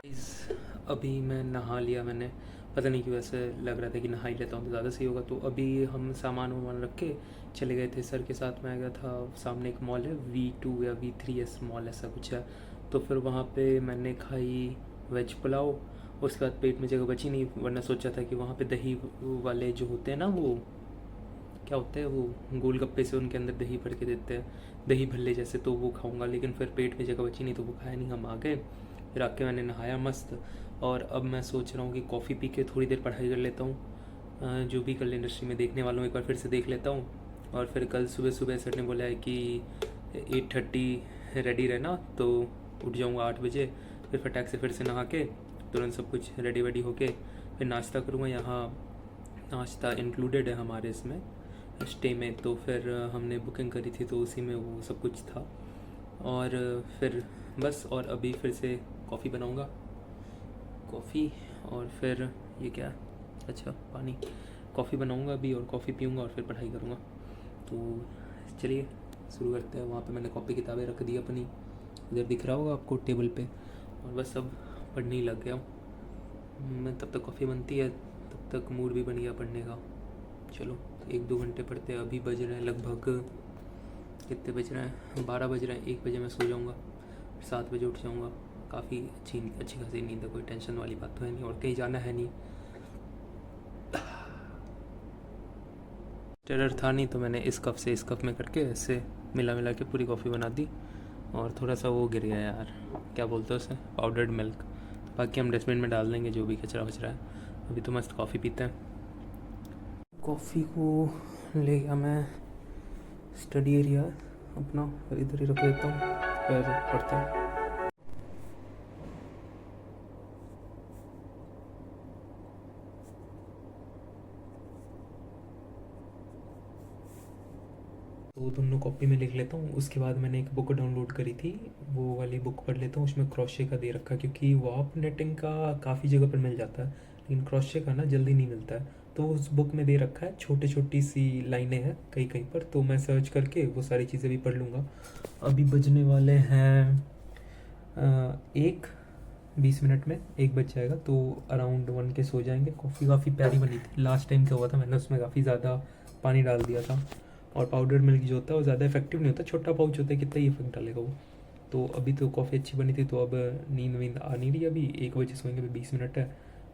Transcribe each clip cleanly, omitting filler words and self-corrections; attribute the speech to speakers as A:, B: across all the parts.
A: Guys, अभी मैं नहा लिया। मैंने पता नहीं क्यों ऐसे लग रहा था कि नहा ही लेता हूँ तो ज़्यादा सही होगा। तो अभी हम सामान वामान रख के चले गए थे। सर के साथ मैं गया था। सामने एक मॉल है, V2 या V3S मॉल ऐसा कुछ है। तो फिर वहाँ पे मैंने खाई वेज पुलाव। उसके बाद पेट में जगह बची नहीं, वरना सोचा था कि वहाँ पे दही वाले जो होते हैं ना, वो क्या होते हैं, वो गोलगप्पे से उनके अंदर दही भर के देते हैं, दही भल्ले जैसे, तो वो खाऊंगा। लेकिन फिर पेट में जगह बची नहीं तो वो खाया नहीं, हम आ गए। फिर आके मैंने नहाया मस्त। और अब मैं सोच रहा हूँ कि कॉफ़ी पी के थोड़ी देर पढ़ाई कर लेता हूँ। जो भी कल इंडस्ट्री में देखने वाला हूँ एक बार फिर से देख लेता हूँ। और फिर कल सुबह सुबह सर ने बोला है कि 8:30 रेडी रहना, तो उठ जाऊँगा 8 बजे। फिर फटाक से फिर से नहा के तुरंत सब कुछ रेडी वेडी होके फिर नाश्ता करूँगा। यहाँ नाश्ता इंक्लूडेड है हमारे इसमें स्टे में। तो फिर हमने बुकिंग करी थी तो उसी में वो सब कुछ था। और फिर बस, और अभी फिर से कॉफ़ी बनाऊँगा, कॉफ़ी। और फिर ये क्या है, अच्छा पानी। कॉफ़ी बनाऊँगा अभी और कॉफ़ी पीऊँगा और फिर पढ़ाई करूँगा। तो चलिए शुरू करते हैं। वहाँ पे मैंने कॉपी किताबें रख दी अपनी, इधर दिख रहा होगा आपको टेबल पे। और बस अब पढ़ने ही लग गया हूँ मैं। तब तक कॉफ़ी बनती है, तब तक मूड भी बन गया पढ़ने का। चलो 1-2 घंटे पढ़ते हैं। अभी बज रहे हैं लगभग, कितने बज रहे हैं, 12 बज रहे हैं। 1 बजे मैं सो जाऊँगा, 7 बजे उठ जाऊँगा। काफ़ी अच्छी खासी नींद है, कोई टेंशन वाली बात तो है नहीं और कहीं जाना है नहीं। टेरर था नहीं तो मैंने इस कप से इस कप में करके ऐसे मिला मिला के पूरी कॉफ़ी बना दी। और थोड़ा सा वो गिर गया यार, क्या बोलते हैं उसे, पाउडर्ड मिल्क। बाकी हम डस्टबिन में डाल देंगे जो भी कचरा वचरा है। अभी तो मस्त कॉफ़ी पीते हैं। कॉफ़ी को ले गया मैं स्टडी एरिया अपना, और इधर ही रख देता हूँ, फिर पढ़ते हैं। तो दोनों कॉपी में लिख लेता हूँ। उसके बाद मैंने एक बुक डाउनलोड करी थी, वो वाली बुक पढ़ लेता हूँ। उसमें क्रोशे का दे रखा है, क्योंकि वार्प नेटिंग का काफ़ी जगह पर मिल जाता है लेकिन क्रोशे का ना जल्दी नहीं मिलता है। तो उस बुक में दे रखा है, छोटी छोटी सी लाइनें हैं कहीं कहीं पर, तो मैं सर्च करके वो सारी चीज़ें भी पढ़ लूँगा। अभी बजने वाले हैं 1:20 में 1 बज जाएगा, तो अराउंड 1 के सो जाएंगे। कॉफ़ी काफ़ी प्यारी बनी थी। लास्ट टाइम क्या हुआ था, मैंने उसमें काफ़ी ज़्यादा पानी डाल दिया था। और पाउडर मिल्क जो होता है वो ज़्यादा इफेक्टिव नहीं होता, छोटा पाउच होता है, कितना ही इफेक्ट डालेगा वो। तो अभी तो कॉफ़ी अच्छी बनी थी, तो अब नींद वींद आ नहीं रही। अभी 1 बजे सोएंगे, अभी 20 मिनट है।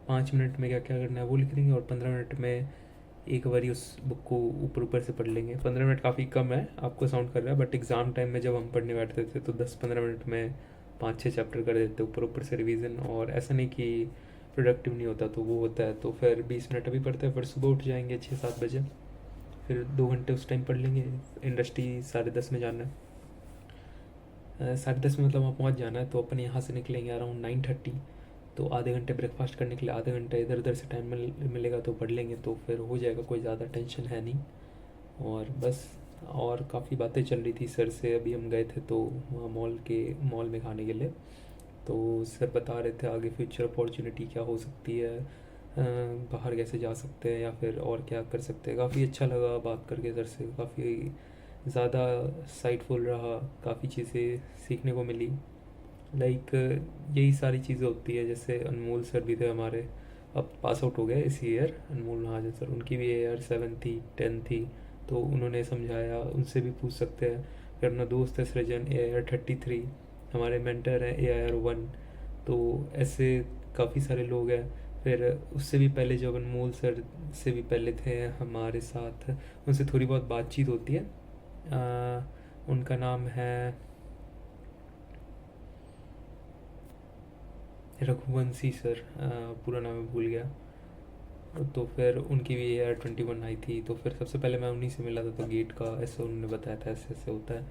A: 5 मिनट में क्या क्या करना है वो लिख लेंगे, और 15 मिनट में एक बारी उस बुक को ऊपर ऊपर से पढ़ लेंगे। 15 मिनट काफ़ी कम है, आपको साउंड कर रहा है, बट एग्ज़ाम टाइम में जब हम पढ़ने बैठते थे तो 10-15 मिनट में 5-6 चैप्टर कर देते ऊपर ऊपर से रिवीजन। और ऐसा नहीं कि प्रोडक्टिव नहीं होता, तो वो होता है। तो फिर 20 मिनट अभी पढ़ते हैं, फिर सुबह उठ जाएंगे 6-7 बजे, फिर 2 घंटे उस टाइम पढ़ लेंगे। इंडस्ट्री 10:30 में जाना है, 10:30 में मतलब वहाँ पहुँच जाना है। तो अपन यहाँ से निकलेंगे अराउंड 9:30। तो आधे घंटे ब्रेकफास्ट करने के लिए, आधे घंटे इधर उधर से टाइम मिलेगा तो पढ़ लेंगे, तो फिर हो जाएगा, कोई ज़्यादा टेंशन है नहीं। और बस, और काफ़ी बातें चल रही थी सर से। अभी हम गए थे तो वहाँ मॉल में खाने के लिए, तो सर बता रहे थे आगे फ्यूचर अपॉर्चुनिटी क्या हो सकती है, बाहर कैसे जा सकते हैं या फिर और क्या कर सकते हैं। काफ़ी अच्छा लगा बात करके सर से, काफ़ी ज़्यादा साइटफुल रहा, काफ़ी चीज़ें सीखने को मिली। लाइक यही सारी चीज़ें होती है। जैसे अनमोल सर भी थे हमारे, अब पास आउट हो गए इस ईयर, अनमोल महाजन सर। उनकी भी AR 7 थी, 10 थी, तो उन्होंने समझाया, उनसे भी पूछ सकते हैं। फिर अपना दोस्त है सृजन, AR 33, हमारे मेंटर हैं AR 1। तो ऐसे काफ़ी सारे लोग हैं। फिर उससे भी पहले जब अनमोल सर से भी पहले थे हमारे साथ, उनसे थोड़ी बहुत बातचीत होती है। उनका नाम है रघुवंशी सर, पूरा नाम मैं भूल गया। तो फिर उनकी भी AR 21 आई थी, तो फिर सबसे पहले मैं उन्हीं से मिला था। तो गेट का ऐसे उन्होंने बताया था, ऐसे ऐसे होता है।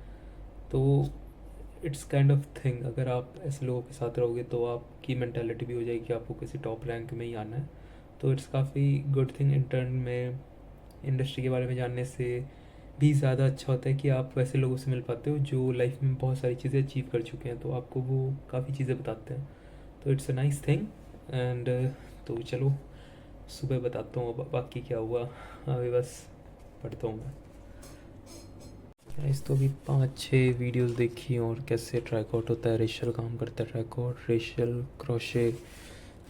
A: तो इट्स काइंड ऑफ थिंग, अगर आप ऐसे लोगों के साथ रहोगे तो आपकी मैंटेलिटी भी हो जाएगी कि आपको किसी टॉप रैंक में ही आना है। तो इट्स काफ़ी गुड थिंग। इंटर्न में इंडस्ट्री के बारे में जानने से भी ज़्यादा अच्छा होता है कि आप वैसे लोगों से मिल पाते हो जो लाइफ में बहुत सारी चीज़ें अचीव कर चुके हैं, तो आपको वो काफ़ी चीज़ें बताते हैं। तो it's a nice thing. And तो चलो सुबह बताता हूँ अब बाकी क्या हुआ। अभी बस पढ़ता हूँ मैं। इस तो अभी 5-6 वीडियोस देखी और कैसे ट्राइकॉट होता है, रेशियल काम करता है ट्राइकॉट, रेशियल, क्रोशे,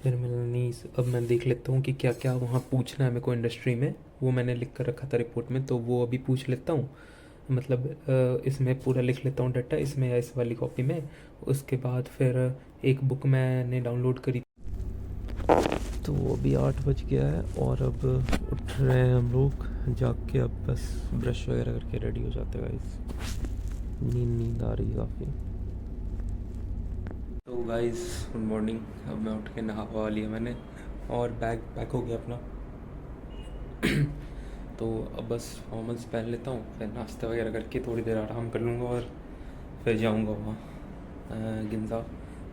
A: फिर मिलनीस। अब मैं देख लेता हूँ कि क्या क्या वहाँ पूछना है मेरे को इंडस्ट्री में, वो मैंने लिख कर रखा था रिपोर्ट में, तो वो अभी पूछ लेता हूँ। मतलब इसमें पूरा लिख लेता हूँ डाटा इसमें या इस वाली कॉपी में। उसके बाद फिर एक बुक मैंने डाउनलोड करी। तो अभी 8 बज गया है और अब उठ रहे हैं हम लोग जाग के। अब बस ब्रश वगैरह करके रेडी हो जाते हैं गाइस। नींद आ रही काफ़ी। तो गाइस गुड मॉर्निंग। अब मैं उठ के नहा वहा लिया मैंने और बैग पैक हो गया अपना। तो अब बस फॉर्मल्स पहन लेता हूँ, फिर नाश्ता वगैरह करके थोड़ी देर आराम कर लूँगा और फिर जाऊँगा वहाँ गिंजा,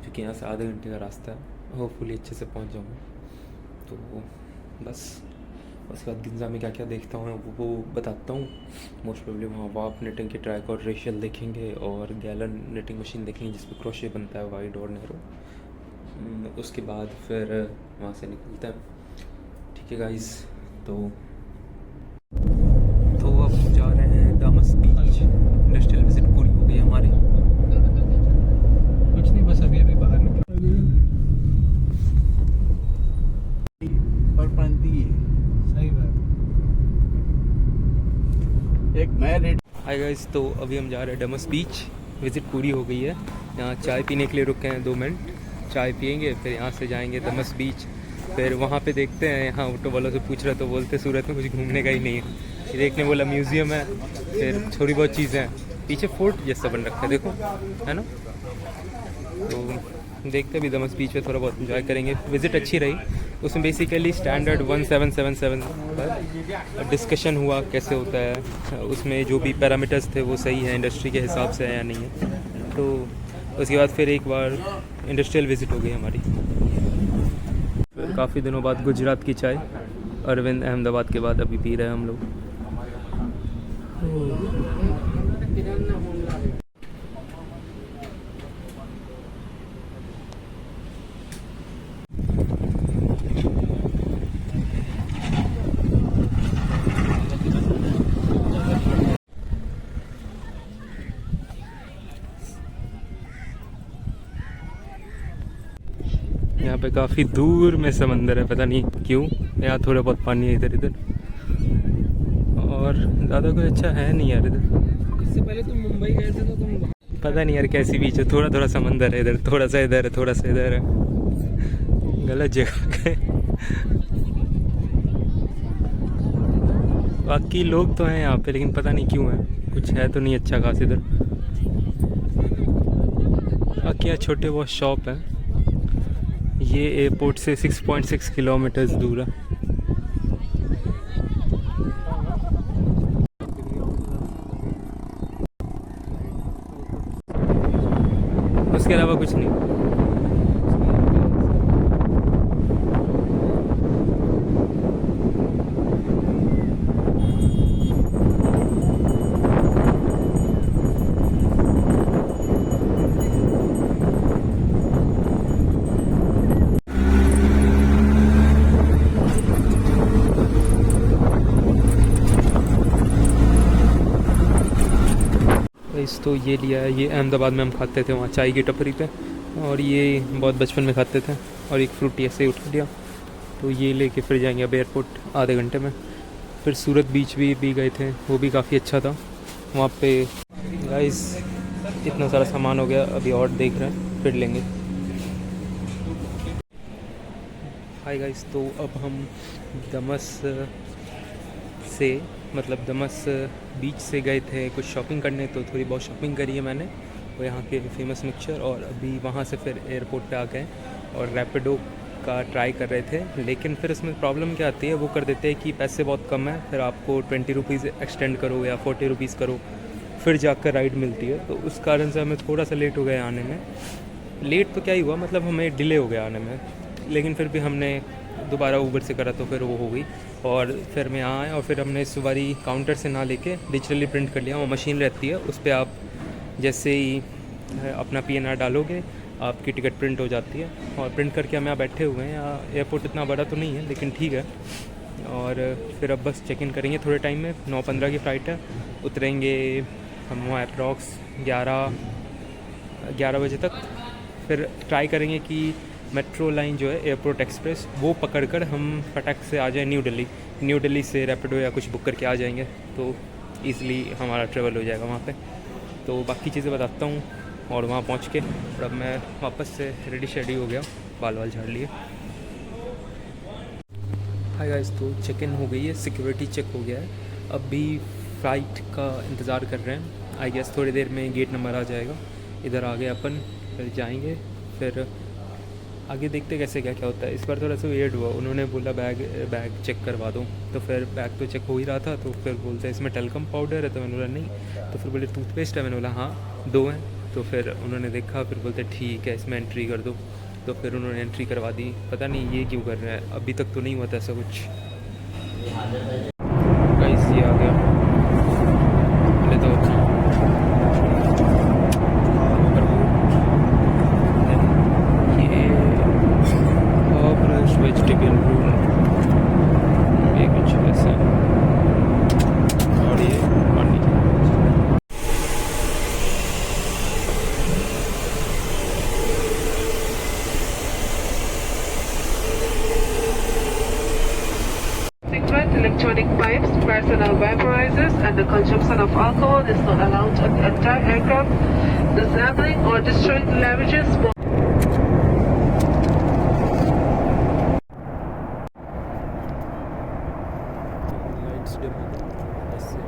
A: क्योंकि यहाँ से आधे घंटे का रास्ता है। होपफुली अच्छे से पहुँच जाऊँगा। तो बस उसके बाद गिंजा में क्या क्या देखता हूँ वो बताता हूँ। मोस्ट प्रोबेबली वहाँ वाप निटिंग की ट्रैक और रेशियल देखेंगे और गैलन निटिंग मशीन देखेंगे जिस पे क्रोशे बनता है वाइड और नैरो। उसके बाद फिर वहाँ से निकलते हैं। ठीक है गाइस। तो अब जा रहे हैं दामस बीच। इंडस्ट्रियल विजिट पूरी हो गई हमारी।
B: कुछ नहीं, बस अभी बाहर निकले और पंती है। सही बात। एक नया रेट।
A: हाय गाइस, तो अभी हम जा रहे हैं डमस बीच। विज़िट पूरी हो गई है। यहाँ चाय पीने के लिए रुके हैं 2 मिनट, चाय पियेंगे, फिर यहाँ से जाएंगे डमस बीच। फिर वहाँ पे देखते हैं, यहाँ ऑटो वालों से पूछ रहा तो बोलते सूरत में कुछ घूमने का ही नहीं है। ये देखने बोला म्यूज़ियम है, फिर थोड़ी बहुत चीज़ें हैं, पीछे फोर्ट जैसा बन रखा है देखो, है ना। तो देखते भी दमस बीच में थोड़ा बहुत इन्जॉय करेंगे। विज़िट अच्छी रही। उसमें बेसिकली स्टैंडर्ड 1777 पर डिस्कशन हुआ कैसे होता है, उसमें जो भी पैरामीटर्स थे वो सही है इंडस्ट्री के हिसाब से है या नहीं है। तो उसके बाद फिर एक बार इंडस्ट्रियल विज़िट हो गई हमारी। फिर काफ़ी दिनों बाद गुजरात की चाय, अरविंद अहमदाबाद के बाद अभी पी रहे हैं हम लोग। यहाँ पे काफ़ी दूर में समंदर है, पता नहीं क्यों। यहाँ थोड़ा बहुत पानी है इधर इधर, और ज़्यादा कुछ अच्छा है नहीं यार इधर।
B: इससे पहले तुम मुंबई गए थे तो तुम
A: पता नहीं यार कैसी बीच है, थोड़ा थोड़ा समंदर है इधर, थोड़ा सा इधर है, थोड़ा सा इधर है। गलत जगह गए। बाकी लोग तो हैं यहाँ पे, लेकिन पता नहीं क्यों है, कुछ है तो नहीं अच्छा खास इधर। बाकी यहाँ छोटे बहुत शॉप हैं। ये एयरपोर्ट से 6.6 किलोमीटर्स दूर है। उसके अलावा कुछ नहीं। तो ये लिया है, ये अहमदाबाद में हम खाते थे वहाँ चाय की टपरी पे, और ये बहुत बचपन में खाते थे। और एक फ्रूटी ऐसे ही उठा लिया। तो ये लेके फिर जाएंगे अब एयरपोर्ट आधे घंटे में। फिर सूरत बीच भी गए थे, वो भी काफ़ी अच्छा था वहाँ पे। गाइस इतना सारा सामान हो गया, अभी और देख रहे हैं, फिर लेंगे। हाय गाइस, तो अब हम दमस से मतलब दमस बीच से गए थे कुछ शॉपिंग करने, तो थोड़ी बहुत शॉपिंग करी है मैंने, वो यहाँ के फेमस मिक्सचर। और अभी वहाँ से फिर एयरपोर्ट पे आ गए और रैपिडो का ट्राई कर रहे थे, लेकिन फिर इसमें प्रॉब्लम क्या आती है, वो कर देते हैं कि पैसे बहुत कम है, फिर आपको 20 रुपीज़ एक्सटेंड करो या 40 रुपीज़ करो, फिर जाकर राइड मिलती है। तो उस कारण से हमें थोड़ा सा लेट हो गया आने में। लेट तो क्या ही हुआ, मतलब हमें डिले हो गया आने में, लेकिन फिर भी हमने दोबारा ऊबर से करा तो फिर वो हो गई। और फिर मैं यहाँ आया और फिर हमने इस बारी काउंटर से ना लेके डिजिटली प्रिंट कर लिया। वो मशीन रहती है, उस पर आप जैसे ही अपना PNR डालोगे आपकी टिकट प्रिंट हो जाती है। और प्रिंट करके हम यहाँ बैठे हुए हैं। यहाँ एयरपोर्ट इतना बड़ा तो नहीं है, लेकिन ठीक है। और फिर अब बस चेक इन करेंगे थोड़े टाइम में। 9:15 की फ़्लाइट है, उतरेंगे हम वहाँ अप्रॉक्स 11 बजे तक फिर ट्राई करेंगे कि मेट्रो लाइन जो है एयरपोर्ट एक्सप्रेस वो पकड़कर हम फटाक से आ जाएं न्यू दिल्ली से रैपिडो या कुछ बुक करके आ जाएंगे, तो ईज़िली हमारा ट्रेवल हो जाएगा वहाँ पे। तो बाकी चीज़ें बताता हूँ। और वहाँ पहुँच के और अब मैं वापस से रेडी शेडी हो गया, बाल वाल झाड़ लिए। हाय गाइस, तो चेक इन हो गई है, सिक्योरिटी चेक हो गया है। अब भी फ़्लाइट का इंतज़ार कर रहे हैं। आई गेस थोड़ी देर में गेट नंबर आ जाएगा। इधर आ गए अपन, फिर जाएंगे, फिर आगे देखते कैसे क्या क्या होता है। इस बार थोड़ा सा वेट हुआ, उन्होंने बोला बैग चेक करवा दो, तो फिर बैग तो चेक हो ही रहा था, तो फिर बोलते हैं इसमें टेलकम पाउडर है, तो मैंने बोला नहीं। तो फिर बोले टूथपेस्ट है, मैंने बोला हाँ 2 हैं। तो फिर उन्होंने देखा, फिर बोलते ठीक है इसमें एंट्री कर दो, तो फिर उन्होंने एंट्री करवा दी। पता नहीं ये क्यों कर रहे हैं, अभी तक तो नहीं हुआ था ऐसा कुछ। गाइस ये आ गया, पहले तो वेजिटेबल रोल, ये कुछ ऐसा, और ये पानी।
C: Electronic pipes, personal vaporizers, and the consumption of alcohol is not allowed on the entire aircraft. Disabling or destroying the leverages.
A: Lights dim हो गई, बस से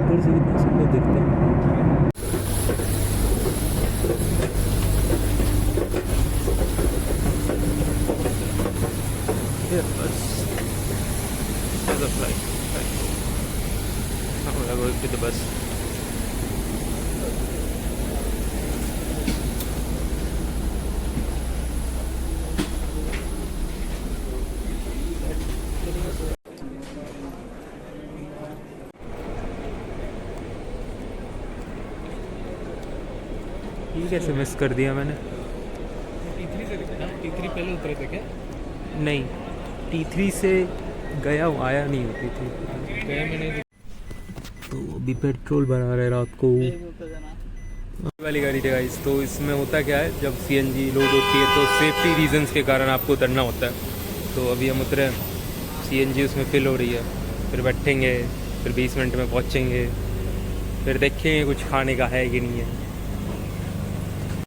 A: ऊपर से कितना सुंदर दिखता है। Yeah, bus. There's a flight. Now we are going to the bus. ये कैसे मिस कर दिया मैंने?
B: T3 से दिखा, T3 पहले उतरे थे क्या?
A: नहीं, T3 से गया हूँ, आया नहीं होती थी।
B: गया मैंने।
A: तो अभी पेट्रोल भरा रहे रात को वाली गाड़ी थी गाइस। तो इसमें होता क्या है, जब CNG लोड होती है तो सेफ्टी रीजंस के कारण आपको उतरना होता है। तो अभी हम उतरे, CNG उसमें फिल हो रही है, फिर बैठेंगे, फिर 20 मिनट में पहुँचेंगे, फिर देखेंगे कुछ खाने का है कि नहीं है।